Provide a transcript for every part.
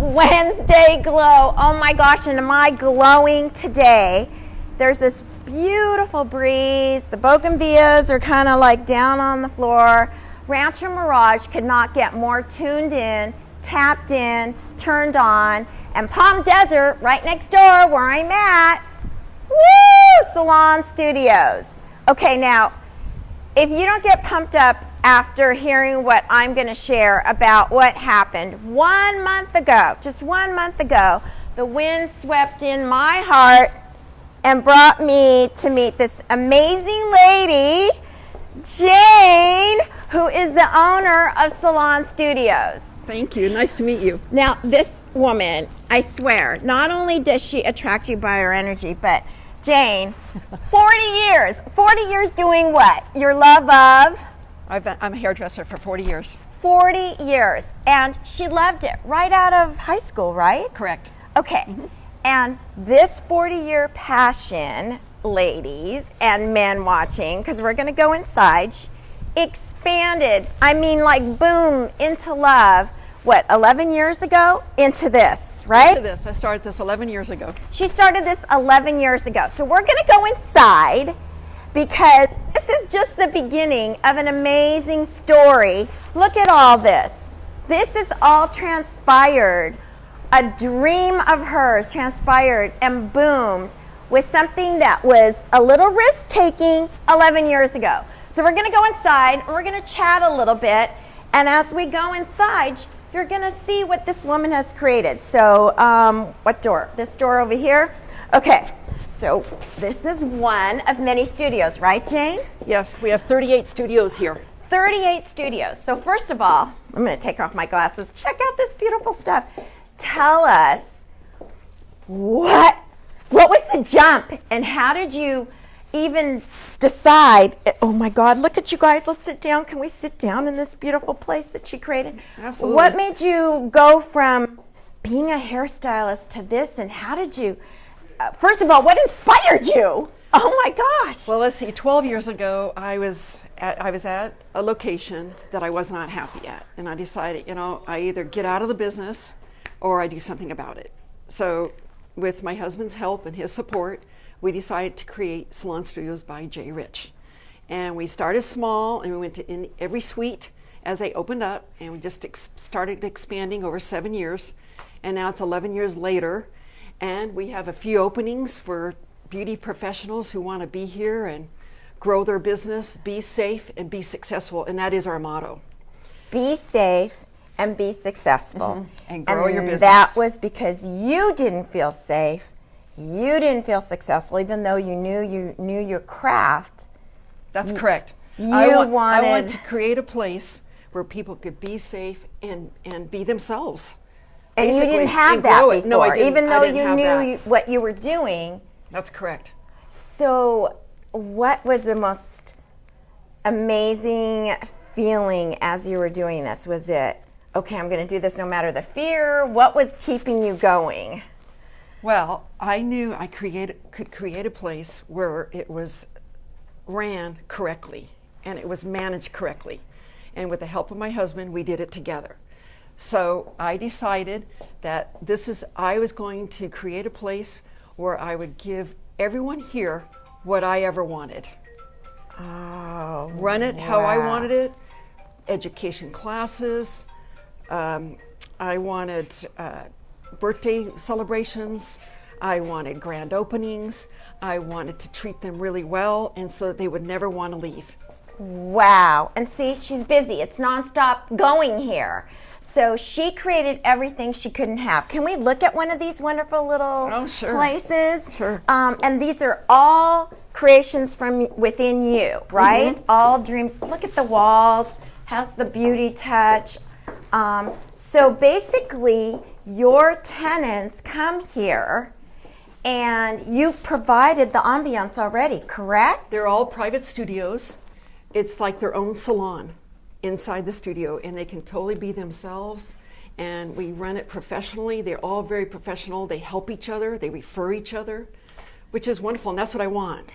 Wednesday glow. Oh my gosh, and am I glowing today? There's this beautiful breeze. The bougainvilleas are kind of like down on the floor. Rancho Mirage could not get more tuned in, tapped in, turned on. And Palm Desert, right next door where I'm at, woo, Salon Studios. Okay, now, if you don't get pumped up after hearing what I'm going to share about what happened 1 month ago, just 1 month ago, the wind swept in my heart and brought me to meet this amazing lady, Jane, who is the owner of Salon Studios. Thank you. Nice to meet you. Now, this woman, I swear, not only does she attract you by her energy, but Jane, 40 years doing what? Your love of? I'm a hairdresser for 40 years. 40 years. And she loved it right out of high school, right? Correct. Okay. Mm-hmm. And this 40-year passion, ladies and men watching, because we're going to go inside, expanded, I mean like boom, into love, what, 11 years ago? Into this, right? Into this. I started this 11 years ago. She started this 11 years ago. So we're going to go inside because this is just the beginning of an amazing story. Look at all this. This is all transpired. A dream of hers transpired and boomed with something that was a little risk-taking 11 years ago. So we're going to go inside and we're going to chat a little bit. And as we go inside, you're going to see what this woman has created. So what door? This door over here? Okay. So this is one of many studios, right, Jane? Yes, we have 38 studios here. 38 studios. So first of all, I'm going to take off my glasses. Check out this beautiful stuff. Tell us what was the jump and how did you even decide? Oh my God, look at you guys. Let's sit down. Can we sit down in this beautiful place that she created? Absolutely. What made you go from being a hairstylist to this, and how did you, first of all, what inspired you? Oh my gosh. Well, let's see. 12 years ago, I was at a location that I was not happy at, and I decided, I either get out of the business or I do something about it. So with my husband's help and his support, we decided to create Salon Studios by Jane Richins. And we started small and we went to in every suite as they opened up, and we just started expanding over 7 years. And now it's 11 years later, and we have a few openings for beauty professionals who want to be here and grow their business, be safe and be successful, and that is our motto. Be safe and be successful. Mm-hmm. And grow your business. That was because you didn't feel safe, you didn't feel successful, even though you knew your craft. That's correct. I wanted to create a place where people could be safe and be themselves. And you didn't have that before, no, I didn't. Even though you knew what you were doing. That's correct. So what was the most amazing feeling as you were doing this? Was it, okay, I'm going to do this no matter the fear? What was keeping you going? Well, I knew I could create a place where it was ran correctly and it was managed correctly. And with the help of my husband, we did it together. So I decided that I was going to create a place where I would give everyone here what I ever wanted. Oh, run it how I wanted it. Education classes. I wanted birthday celebrations. I wanted grand openings. I wanted to treat them really well, and so they would never want to leave. Wow. And see, she's busy. It's nonstop going here. So she created everything she couldn't have. Can we look at one of these wonderful little places? Sure. And these are all creations from within you, right? Mm-hmm. All dreams. Look at the walls. How's the beauty touch? So basically, your tenants come here and you've provided the ambiance already, correct? They're all private studios. It's like their own salon inside the studio, and they can totally be themselves, and we run it professionally. They're all very professional. They help each other. They refer each other, which is wonderful, and that's what I want.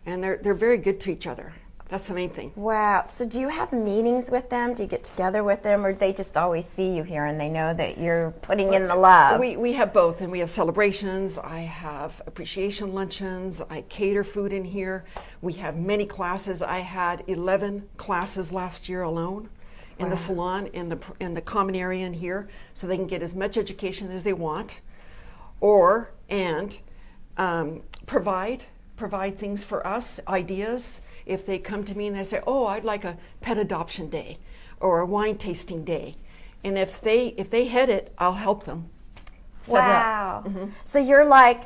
And they're very good to each other. That's the main thing. Wow. So do you have meetings with them? Do you get together with them, or do they just always see you here and they know that you're putting in the love? We have both, and we have celebrations. I have appreciation luncheons. I cater food in here. We have many classes. I had 11 classes last year alone in the salon, in the common area in here, so they can get as much education as they want, and provide things for us, ideas. If they come to me and they say, oh, I'd like a pet adoption day or a wine tasting day. And if they head it, I'll help them. Wow. So you're like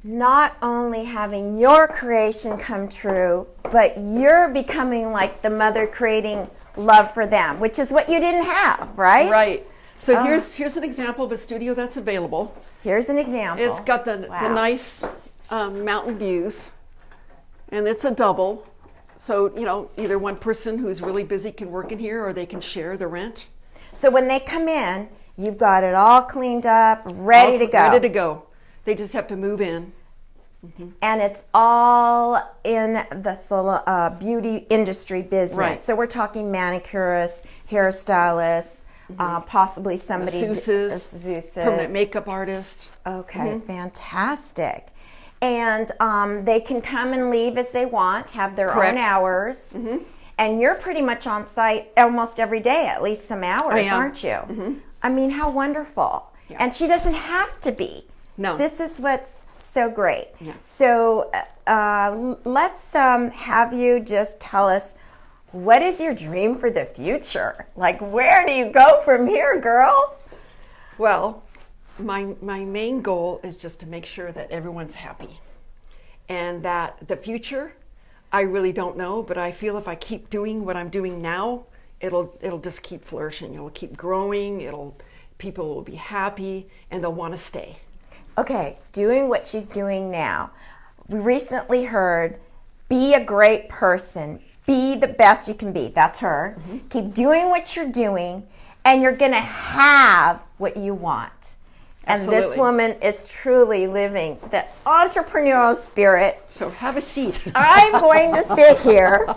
not only having your creation come true, but you're becoming like the mother creating love for them, which is what you didn't have, right? Right. So here's an example of a studio that's available. Here's an example. It's got the nice mountain views. And it's a double, so either one person who's really busy can work in here, or they can share the rent. So when they come in, you've got it all cleaned up, ready to go. Ready to go. They just have to move in. And it's all in the beauty industry business. Right. So we're talking manicurists, hairstylists, possibly somebody Masseuses, permanent makeup artist. Okay, fantastic. And they can come and leave as they want, have their own hours. And you're pretty much on site almost every day, at least some hours, aren't you? I mean, how wonderful. Yeah. And she doesn't have to be. No. This is what's so great. Yeah. So let's have you just tell us, what is your dream for the future? Like, where do you go from here, girl? Well, my main goal is just to make sure that everyone's happy, and that the future, I really don't know, but I feel if I keep doing what I'm doing now, it'll just keep flourishing. It'll keep growing. People will be happy, and they'll want to stay. Okay, doing what she's doing now. We recently heard, be a great person, be the best you can be. That's her. Keep doing what you're doing, and you're gonna have what you want. And Absolutely. This woman is truly living the entrepreneurial spirit. So have a seat. I'm going to sit here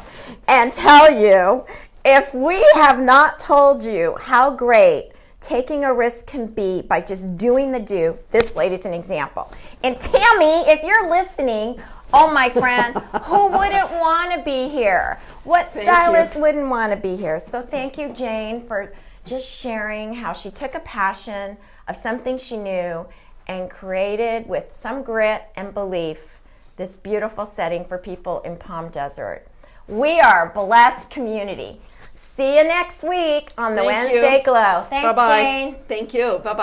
and tell you, if we have not told you how great taking a risk can be by just doing the do, this lady's an example. And Tammy, if you're listening, oh my friend, who wouldn't want to be here? What stylist wouldn't want to be here? So thank you, Jane, for just sharing how she took a passion of something she knew and created with some grit and belief this beautiful setting for people in Palm Desert. We are a blessed community. See you next week on the Wednesday Glow. Thanks, Bye-bye. Jane. Thank you. Bye-bye.